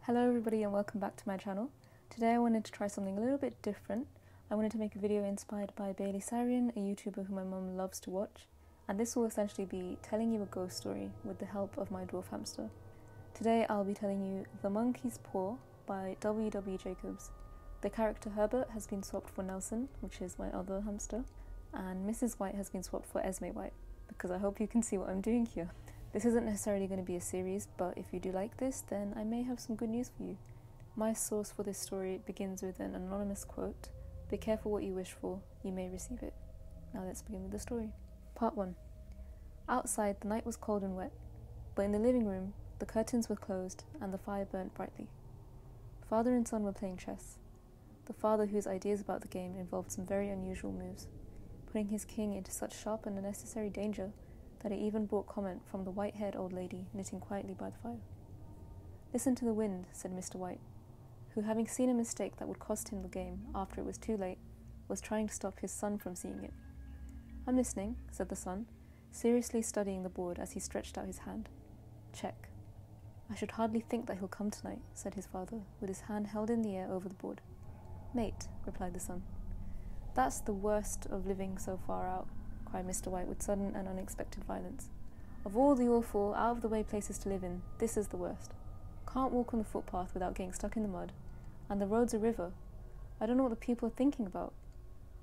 Hello everybody and welcome back to my channel. Today I wanted to try something a little bit different. I wanted to make a video inspired by Bailey Sarian, a YouTuber who my mum loves to watch, and this will essentially be telling you a ghost story with the help of my dwarf hamster. Today I'll be telling you The Monkeys Paw by W.W.Jacobs. The character Herbert has been swapped for Nelson, which is my other hamster, and Mrs. White has been swapped for Esmé White, because I hope you can see what I'm doing here. This isn't necessarily going to be a series, but if you do like this, then I may have some good news for you. My source for this story begins with an anonymous quote: "Be careful what you wish for, you may receive it." Now let's begin with the story. Part 1. Outside, the night was cold and wet, but in the living room, the curtains were closed and the fire burnt brightly. Father and son were playing chess. The father, whose ideas about the game involved some very unusual moves, putting his king into such sharp and unnecessary danger that it even brought comment from the white-haired old lady knitting quietly by the fire. "Listen to the wind," said Mr. White, who, having seen a mistake that would cost him the game after it was too late, was trying to stop his son from seeing it. "I'm listening," said the son, seriously studying the board as he stretched out his hand. "Check." "I should hardly think that he'll come tonight," said his father, with his hand held in the air over the board. "Mate," replied the son. "That's the worst of living so far out," cried Mr. White with sudden and unexpected violence. "Of all the awful, out-of-the-way places to live in, this is the worst. Can't walk on the footpath without getting stuck in the mud, and the road's a river. I don't know what the people are thinking about.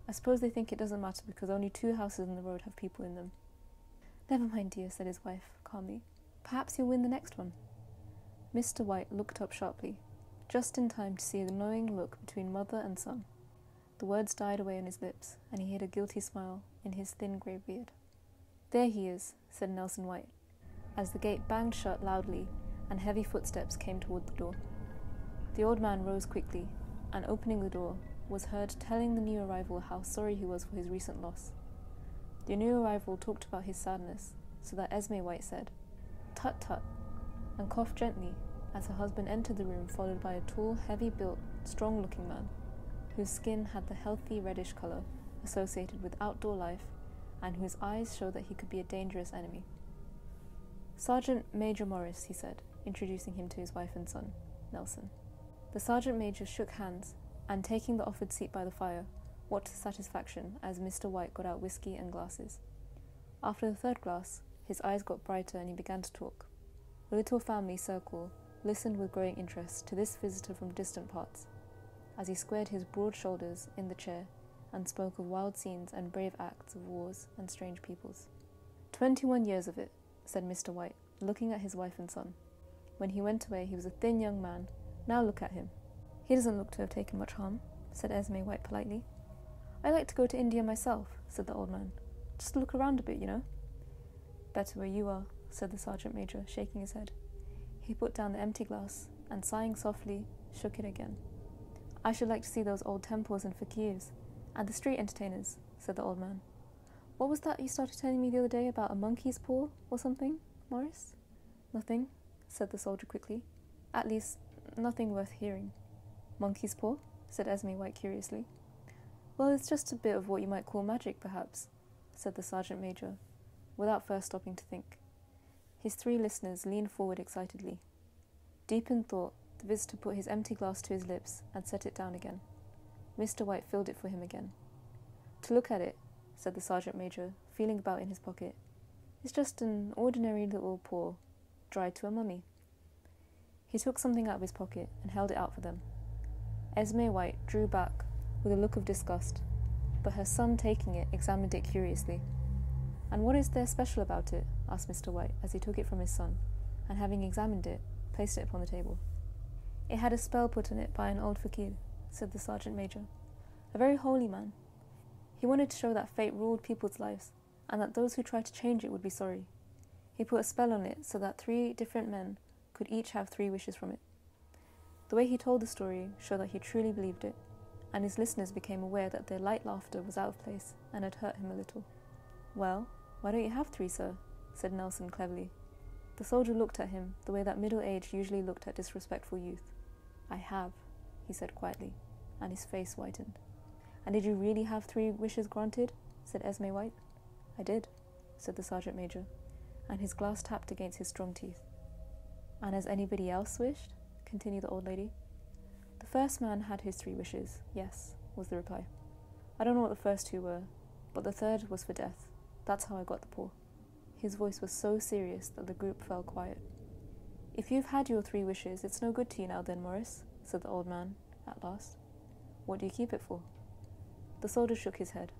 I suppose they think it doesn't matter because only 2 houses in the road have people in them." "Never mind, dear," said his wife calmly. "Perhaps you'll win the next one." Mr. White looked up sharply, just in time to see a knowing look between mother and son. The words died away on his lips, and he hid a guilty smile in his thin grey beard. "There he is," said Nelson White, as the gate banged shut loudly and heavy footsteps came toward the door. The old man rose quickly, and opening the door, was heard telling the new arrival how sorry he was for his recent loss. The new arrival talked about his sadness, so that Esmé White said, "Tut tut," and coughed gently as her husband entered the room, followed by a tall, heavy-built, strong-looking man, whose skin had the healthy reddish colour associated with outdoor life, and whose eyes showed that he could be a dangerous enemy. "Sergeant Major Morris," he said, introducing him to his wife and son, Nelson. The Sergeant Major shook hands, and taking the offered seat by the fire, watched with satisfaction as Mr. White got out whiskey and glasses. After the 3rd glass, his eyes got brighter and he began to talk. The little family circle listened with growing interest to this visitor from distant parts, as he squared his broad shoulders in the chair and spoke of wild scenes and brave acts of wars and strange peoples. 21 years of it," said Mr. White, looking at his wife and son. "When he went away he was a thin young man. Now look at him." "He doesn't look to have taken much harm," said Esmé White politely. "I like to go to India myself," said the old man. "Just to look around a bit, you know." "Better where you are," said the Sergeant Major, shaking his head. He put down the empty glass and, sighing softly, shook it again. "I should like to see those old temples and fakirs, and the street entertainers," said the old man. "What was that you started telling me the other day about a monkey's paw or something, Morris?" "Nothing," said the soldier quickly. "At least, nothing worth hearing." "Monkey's paw?" said Esmé White curiously. "Well, it's just a bit of what you might call magic, perhaps," said the Sergeant Major, without first stopping to think. His 3 listeners leaned forward excitedly. Deep in thought, the visitor put his empty glass to his lips and set it down again. Mr. White filled it for him again. "To look at it," said the Sergeant Major, feeling about in his pocket, "it's just an ordinary little paw, dried to a mummy." He took something out of his pocket and held it out for them. Esmé White drew back with a look of disgust, but her son, taking it, examined it curiously. "And what is there special about it?" asked Mr. White as he took it from his son, and having examined it, placed it upon the table. "It had a spell put on it by an old fakir," said the Sergeant Major. "A very holy man. He wanted to show that fate ruled people's lives, and that those who tried to change it would be sorry. He put a spell on it so that 3 different men could each have 3 wishes from it." The way he told the story showed that he truly believed it, and his listeners became aware that their light laughter was out of place and had hurt him a little. "Well, why don't you have 3, sir?" said Nelson cleverly. The soldier looked at him the way that middle-age usually looked at disrespectful youth. "I have," he said quietly, and his face whitened. "And did you really have 3 wishes granted?" said Esmé White. "I did," said the Sergeant Major, and his glass tapped against his strong teeth. "And has anybody else wished?" continued the old lady. The first man had his 3 wishes, yes, was the reply. I don't know what the first 2 were, but the third was for death. That's how I got the paw. His voice was so serious that the group fell quiet. If you've had your 3 wishes, it's no good to you now then, Morris, said the old man, at last. What do you keep it for? The soldier shook his head.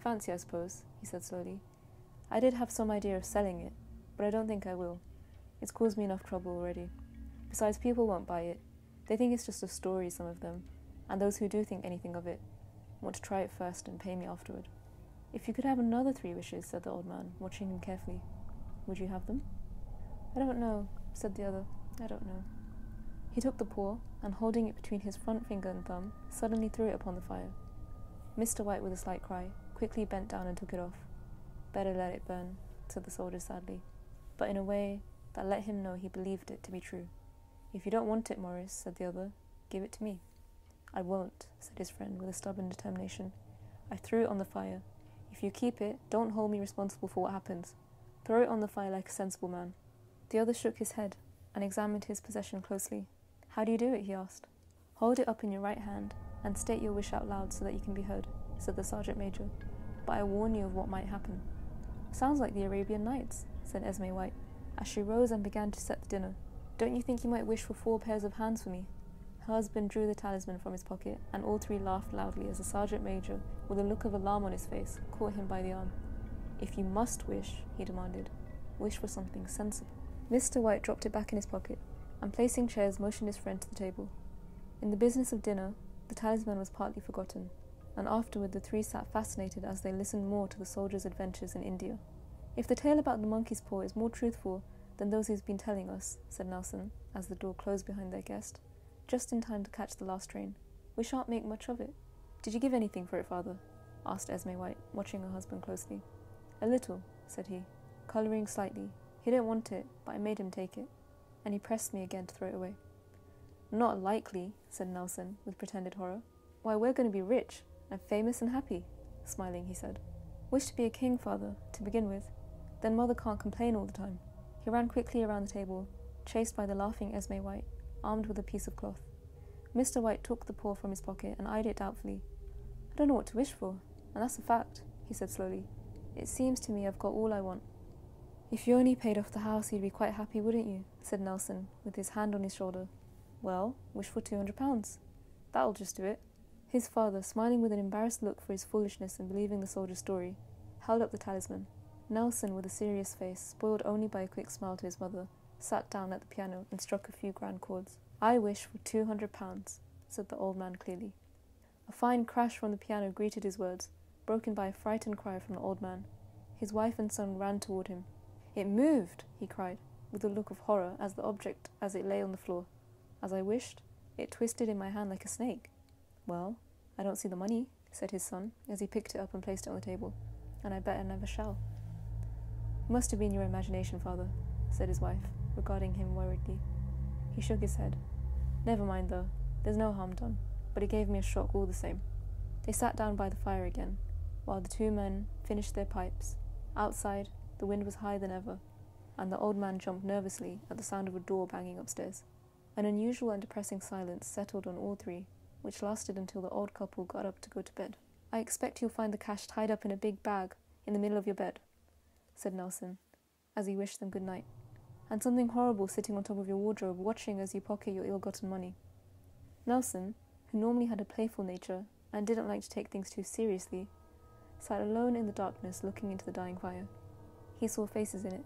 Fancy, I suppose, he said slowly. I did have some idea of selling it, but I don't think I will. It's caused me enough trouble already. Besides, people won't buy it. They think it's just a story, some of them, and those who do think anything of it want to try it first and pay me afterward. If you could have another 3 wishes, said the old man, watching him carefully, would you have them? I don't know, said the other. I don't know. He took the paw, and holding it between his front finger and thumb, suddenly threw it upon the fire. Mr. White, with a slight cry, quickly bent down and took it off. Better let it burn, said the soldier sadly, but in a way that let him know he believed it to be true. If you don't want it, Morris, said the other, give it to me. I won't, said his friend with a stubborn determination. I threw it on the fire. If you keep it, don't hold me responsible for what happens. Throw it on the fire like a sensible man. The other shook his head and examined his possession closely. How do you do it? He asked. Hold it up in your right hand and state your wish out loud so that you can be heard, said the sergeant major. But I warn you of what might happen. Sounds like the Arabian Nights, said Esmé White, as she rose and began to set the dinner. Don't you think you might wish for 4 pairs of hands for me? Her husband drew the talisman from his pocket, and all 3 laughed loudly as the sergeant major, with a look of alarm on his face, caught him by the arm. If you must wish, he demanded, wish for something sensible. Mr. White dropped it back in his pocket, and placing chairs, motioned his friend to the table. In the business of dinner, the talisman was partly forgotten, and afterward the 3 sat fascinated as they listened more to the soldier's adventures in India. If the tale about the monkey's paw is more truthful than those he's been telling us, said Nelson, as the door closed behind their guest, just in time to catch the last train, we shan't make much of it. Did you give anything for it, father? Asked Esmé White, watching her husband closely. A little, said he, colouring slightly. He didn't want it, but I made him take it, and he pressed me again to throw it away. Not likely, said Nelson, with pretended horror. Why, we're going to be rich, and famous and happy, smiling, he said. Wish to be a king, father, to begin with. Then mother can't complain all the time. He ran quickly around the table, chased by the laughing Esmé White, armed with a piece of cloth. Mr. White took the paw from his pocket and eyed it doubtfully. I don't know what to wish for, and that's a fact, he said slowly. It seems to me I've got all I want. If you only paid off the house, you'd be quite happy, wouldn't you? Said Nelson, with his hand on his shoulder. Well, wish for £200. That'll just do it. His father, smiling with an embarrassed look for his foolishness in believing the soldier's story, held up the talisman. Nelson, with a serious face, spoiled only by a quick smile to his mother, sat down at the piano and struck a few grand chords. I wish for £200, said the old man clearly. A fine crash from the piano greeted his words, broken by a frightened cry from the old man. His wife and son ran toward him. It moved, he cried, with a look of horror as the object as it lay on the floor. As I wished, it twisted in my hand like a snake. Well, I don't see the money, said his son, as he picked it up and placed it on the table, and I bet I never shall. It must have been your imagination, father, said his wife, regarding him worriedly. He shook his head. Never mind, though. There's no harm done, but it gave me a shock all the same. They sat down by the fire again, while the 2 men finished their pipes. Outside, the wind was higher than ever, and the old man jumped nervously at the sound of a door banging upstairs. An unusual and depressing silence settled on all 3, which lasted until the old couple got up to go to bed. I expect you'll find the cash tied up in a big bag in the middle of your bed, said Nelson, as he wished them good night, and something horrible sitting on top of your wardrobe, watching as you pocket your ill-gotten money. Nelson, who normally had a playful nature and didn't like to take things too seriously, sat alone in the darkness looking into the dying fire. He saw faces in it,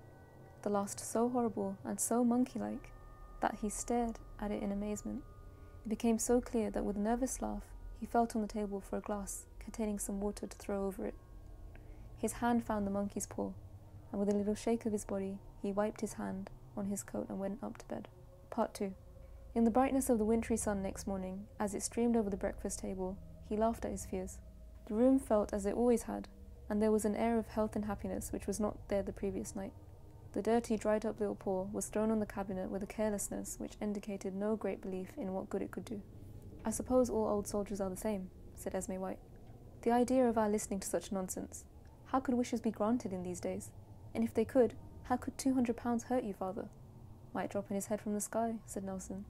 the last so horrible and so monkey-like that he stared at it in amazement. It became so clear that with a nervous laugh he felt on the table for a glass containing some water to throw over it. His hand found the monkey's paw, and with a little shake of his body he wiped his hand on his coat and went up to bed. Part 2. In the brightness of the wintry sun next morning, as it streamed over the breakfast table, he laughed at his fears. The room felt as it always had, and there was an air of health and happiness which was not there the previous night. The dirty, dried-up little paw was thrown on the cabinet with a carelessness which indicated no great belief in what good it could do. I suppose all old soldiers are the same, said Esmé White. The idea of our listening to such nonsense. How could wishes be granted in these days? And if they could, how could £200 hurt you, father? Might drop in his head from the sky, said Nelson.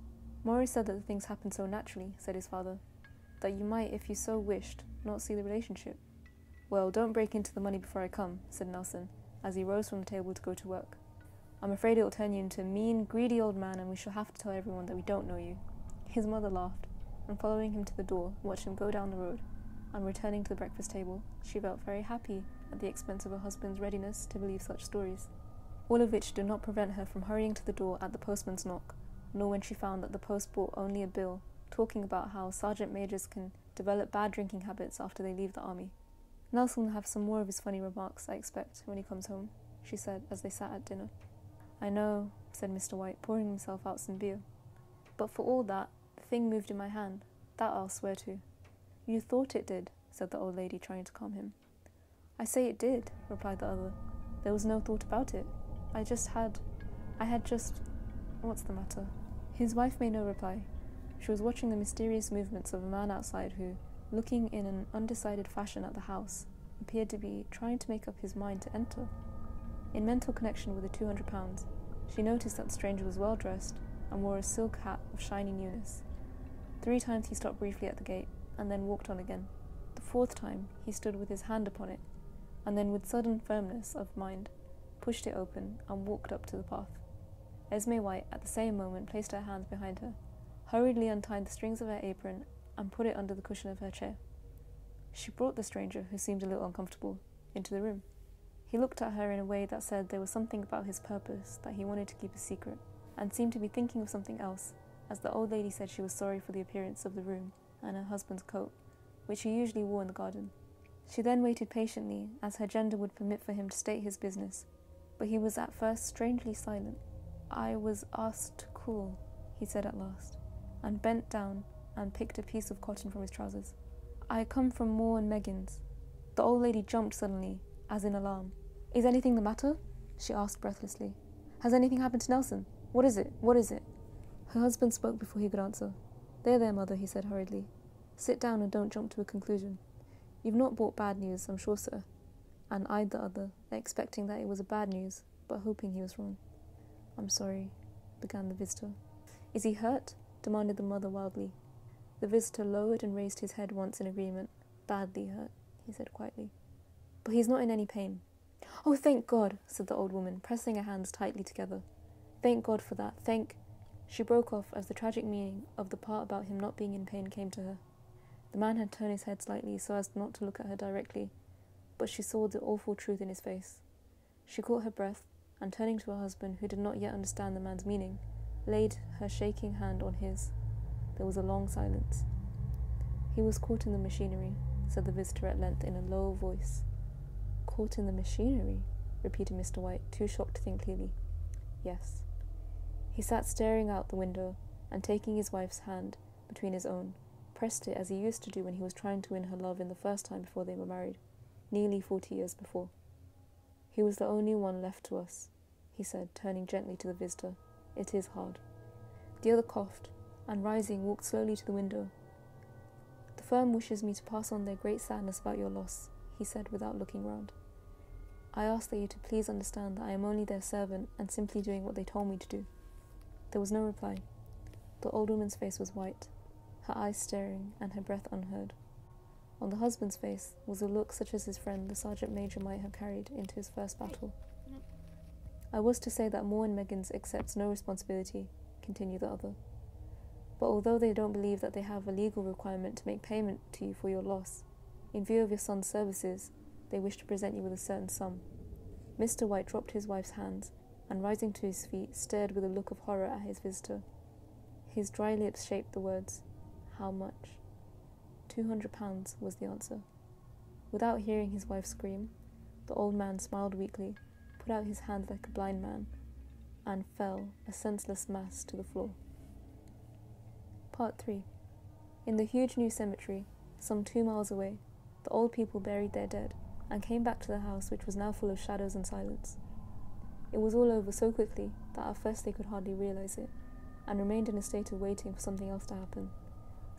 Morris said that the things happened so naturally, said his father, that you might, if you so wished, not see the relationship. Well, don't break into the money before I come, said Nelson, as he rose from the table to go to work. I'm afraid it will turn you into a mean, greedy old man, and we shall have to tell everyone that we don't know you. His mother laughed, and following him to the door, watched him go down the road, and returning to the breakfast table, she felt very happy at the expense of her husband's readiness to believe such stories. All of which did not prevent her from hurrying to the door at the postman's knock, nor when she found that the post brought only a bill talking about how sergeant majors can develop bad drinking habits after they leave the army. Nelson will have some more of his funny remarks, I expect, when he comes home, she said as they sat at dinner. I know, said Mr. White, pouring himself out some beer. But for all that, the thing moved in my hand. That I'll swear to. You thought it did, said the old lady, trying to calm him. I say it did, replied the other. There was no thought about it. What's the matter? His wife made no reply. She was watching the mysterious movements of a man outside who, looking in an undecided fashion at the house, appeared to be trying to make up his mind to enter. In mental connection with the £200, she noticed that the stranger was well dressed and wore a silk hat of shiny newness. 3 times he stopped briefly at the gate, and then walked on again. The 4th time he stood with his hand upon it, and then with sudden firmness of mind, pushed it open and walked up to the path. Esmé White at the same moment placed her hands behind her, hurriedly untied the strings of her apron, and put it under the cushion of her chair. She brought the stranger, who seemed a little uncomfortable, into the room. He looked at her in a way that said there was something about his purpose that he wanted to keep a secret, and seemed to be thinking of something else, as the old lady said she was sorry for the appearance of the room and her husband's coat, which he usually wore in the garden. She then waited patiently, as her gender would permit for him to state his business, but he was at first strangely silent. I was asked to call, he said at last, and bent down and picked a piece of cotton from his trousers. I come from Moore and Meggins. The old lady jumped suddenly, as in alarm. Is anything the matter? She asked breathlessly. Has anything happened to Nelson? What is it? What is it? Her husband spoke before he could answer. There, mother, he said hurriedly. Sit down and don't jump to a conclusion. You've not brought bad news, I'm sure, sir. And eyed the other, expecting that it was a bad news, but hoping he was wrong. I'm sorry, began the visitor. Is he hurt? Demanded the mother wildly. The visitor lowered and raised his head once in agreement. Badly hurt, he said quietly. But he's not in any pain. Oh, thank God, said the old woman, pressing her hands tightly together. Thank God for that, She broke off as the tragic meaning of the part about him not being in pain came to her. The man had turned his head slightly so as not to look at her directly, but she saw the awful truth in his face. She caught her breath, and turning to her husband, who did not yet understand the man's meaning, laid her shaking hand on his. There was a long silence. He was caught in the machinery, said the visitor at length in a low voice. Caught in the machinery? Repeated Mr. White, too shocked to think clearly. Yes. He sat staring out the window, and taking his wife's hand between his own, pressed it as he used to do when he was trying to win her love in the first time before they were married, nearly 40 years before. He was the only one left to us, he said, turning gently to the visitor. It is hard. The other coughed, and rising, walked slowly to the window. The firm wishes me to pass on their great sadness about your loss, he said without looking round. I ask that you to please understand that I am only their servant and simply doing what they told me to do. There was no reply. The old woman's face was white, her eyes staring and her breath unheard. On the husband's face was a look such as his friend, the sergeant major, might have carried into his first battle. I was to say that Moore and Meggins accepts no responsibility, continued the other. But although they don't believe that they have a legal requirement to make payment to you for your loss, in view of your son's services, they wish to present you with a certain sum. Mr. White dropped his wife's hands, and rising to his feet, stared with a look of horror at his visitor. His dry lips shaped the words, How much? £200 was the answer. Without hearing his wife scream, the old man smiled weakly, put out his hands like a blind man, and fell, a senseless mass, to the floor. Part 3. In the huge new cemetery, some 2 miles away, the old people buried their dead, and came back to the house, which was now full of shadows and silence. It was all over so quickly that at first they could hardly realize it, and remained in a state of waiting for something else to happen,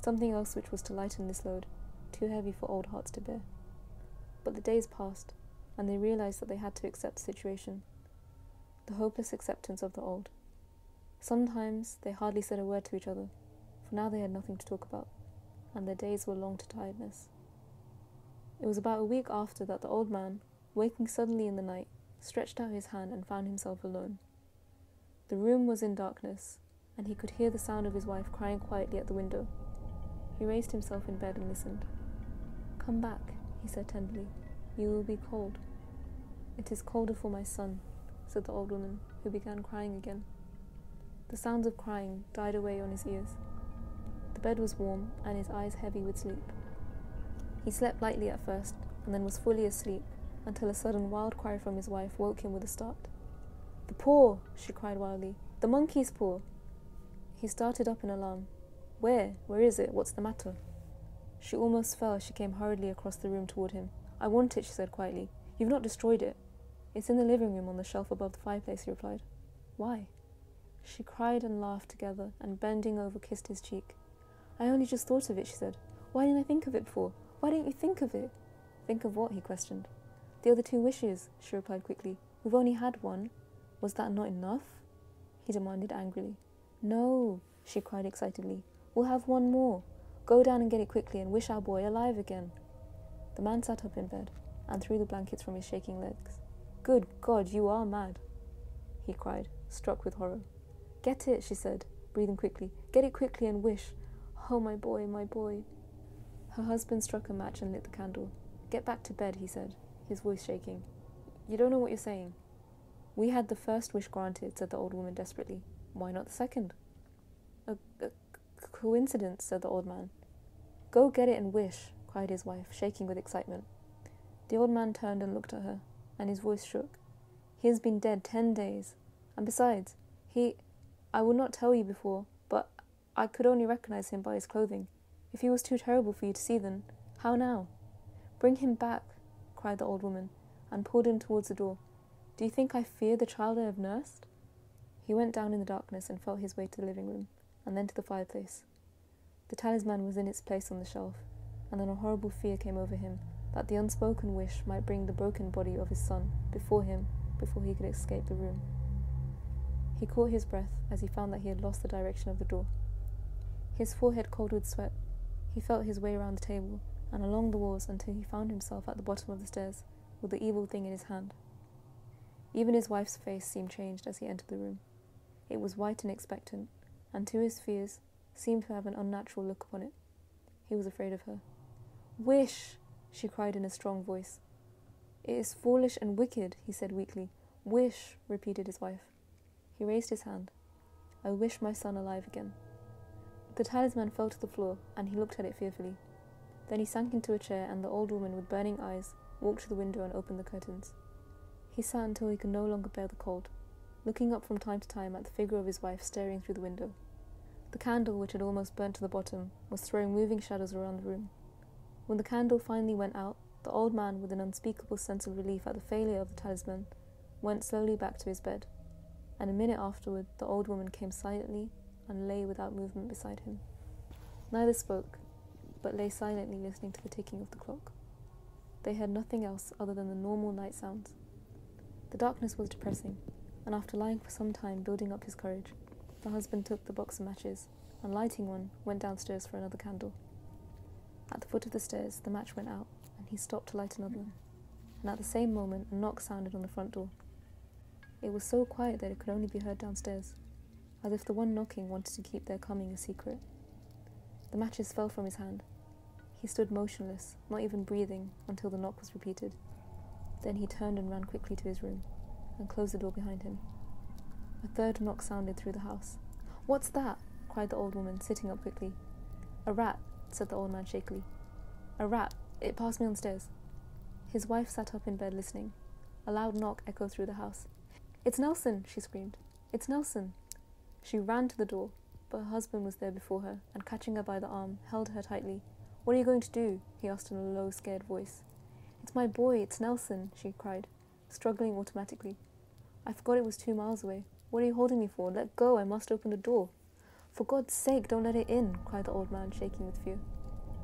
something else which was to lighten this load, too heavy for old hearts to bear. But the days passed, and they realized that they had to accept the situation, the hopeless acceptance of the old. Sometimes they hardly said a word to each other, for now they had nothing to talk about, and their days were long to tiredness. It was about a week after that the old man, waking suddenly in the night, stretched out his hand and found himself alone. The room was in darkness, and he could hear the sound of his wife crying quietly at the window. He raised himself in bed and listened. "Come back," he said tenderly. "You will be cold." "It is colder for my son," said the old woman, who began crying again. The sounds of crying died away on his ears. The bed was warm and his eyes heavy with sleep. He slept lightly at first, and then was fully asleep, until a sudden wild cry from his wife woke him with a start. "The paw!" she cried wildly. "The monkey's paw!" He started up in alarm. Where is it? What's the matter?" She almost fell as she came hurriedly across the room toward him. "I want it," she said quietly. "You've not destroyed it." "It's in the living room on the shelf above the fireplace," he replied. "Why?" She cried and laughed together, and bending over kissed his cheek. "I only just thought of it," she said. "Why didn't I think of it before? Why didn't you think of it?" "Think of what?" he questioned. "The other 2 wishes," she replied quickly. "We've only had one." "Was that not enough?" he demanded angrily. "No," she cried excitedly. "We'll have one more. Go down and get it quickly and wish our boy alive again." The man sat up in bed and threw the blankets from his shaking legs. "Good God, you are mad," he cried, struck with horror. "Get it," she said, breathing quickly. "Get it quickly and wish. Oh, my boy, my boy." Her husband struck a match and lit the candle. "Get back to bed," he said, his voice shaking. "You don't know what you're saying." "We had the first wish granted," said the old woman desperately. "Why not the second?" A coincidence," said the old man. "Go get it and wish," cried his wife, shaking with excitement. The old man turned and looked at her, and his voice shook. "He has been dead 10 days. And besides, I would not tell you before, but I could only recognize him by his clothing. If he was too terrible for you to see then, how now?" "Bring him back," cried the old woman, and pulled him towards the door. "Do you think I fear the child I have nursed?" He went down in the darkness and felt his way to the living room, and then to the fireplace. The talisman was in its place on the shelf, and then a horrible fear came over him that the unspoken wish might bring the broken body of his son before him before he could escape the room. He caught his breath as he found that he had lost the direction of the door. His forehead cold with sweat, he felt his way around the table and along the walls until he found himself at the bottom of the stairs with the evil thing in his hand. Even his wife's face seemed changed as he entered the room. It was white and expectant, and to his fears seemed to have an unnatural look upon it. He was afraid of her. "Wish!" she cried in a strong voice. "It is foolish and wicked," he said weakly. "Wish!" repeated his wife. He raised his hand. "I wish my son alive again." The talisman fell to the floor, and he looked at it fearfully. Then he sank into a chair, and the old woman with burning eyes walked to the window and opened the curtains. He sat until he could no longer bear the cold, looking up from time to time at the figure of his wife staring through the window. The candle, which had almost burnt to the bottom, was throwing moving shadows around the room. When the candle finally went out, the old man, with an unspeakable sense of relief at the failure of the talisman, went slowly back to his bed, and a minute afterward the old woman came silently and lay without movement beside him. Neither spoke, but lay silently listening to the ticking of the clock. They heard nothing else other than the normal night sounds. The darkness was depressing, and after lying for some time building up his courage, the husband took the box of matches, and lighting one, went downstairs for another candle. At the foot of the stairs, the match went out, and he stopped to light another, and at the same moment a knock sounded on the front door. It was so quiet that it could only be heard downstairs, as if the one knocking wanted to keep their coming a secret. The matches fell from his hand. He stood motionless, not even breathing, until the knock was repeated. Then he turned and ran quickly to his room, and closed the door behind him. A third knock sounded through the house. "What's that?" cried the old woman, sitting up quickly. "A rat," said the old man shakily. "A rat. It passed me on the stairs." His wife sat up in bed listening. A loud knock echoed through the house. "It's Nelson!" she screamed. "It's Nelson!" She ran to the door, but her husband was there before her, and catching her by the arm, held her tightly. "What are you going to do?" he asked in a low, scared voice. "It's my boy, it's Nelson!" she cried, struggling automatically. "I forgot it was 2 miles away. What are you holding me for? Let go, I must open the door." "For God's sake, don't let it in," cried the old man, shaking with fear.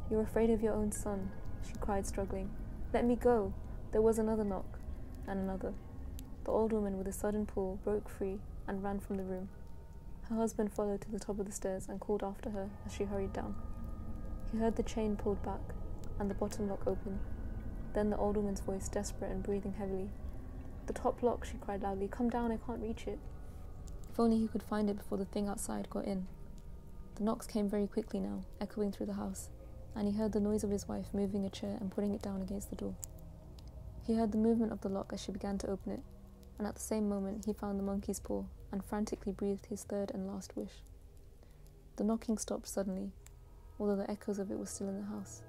"You're afraid of your own son," she cried, struggling. "Let me go." There was another knock, and another. The old woman, with a sudden pull, broke free and ran from the room. Her husband followed to the top of the stairs and called after her as she hurried down. He heard the chain pulled back and the bottom lock open. Then the old woman's voice, desperate and breathing heavily. "The top lock," she cried loudly. "Come down, I can't reach it." If only he could find it before the thing outside got in. The knocks came very quickly now, echoing through the house, and he heard the noise of his wife moving a chair and putting it down against the door. He heard the movement of the lock as she began to open it, and at the same moment he found the monkey's paw and frantically breathed his third and last wish. The knocking stopped suddenly, although the echoes of it were still in the house.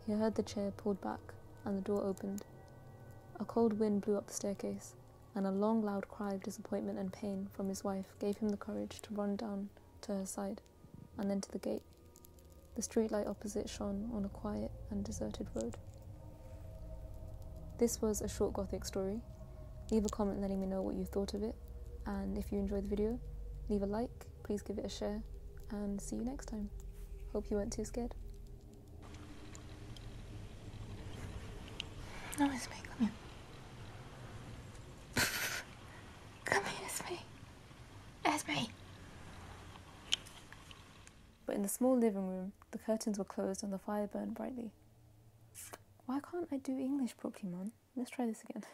He heard the chair pulled back and the door opened. A cold wind blew up the staircase, and a long, loud cry of disappointment and pain from his wife gave him the courage to run down to her side, and then to the gate. The streetlight opposite shone on a quiet and deserted road. This was a short Gothic story. Leave a comment letting me know what you thought of it, and if you enjoyed the video, leave a like, please give it a share, and see you next time. Hope you weren't too scared. No, Esmé, come here. Come here, Esmé. Esmé. But in the small living room, the curtains were closed and the fire burned brightly. Why can't I do English properly, man? Let's try this again.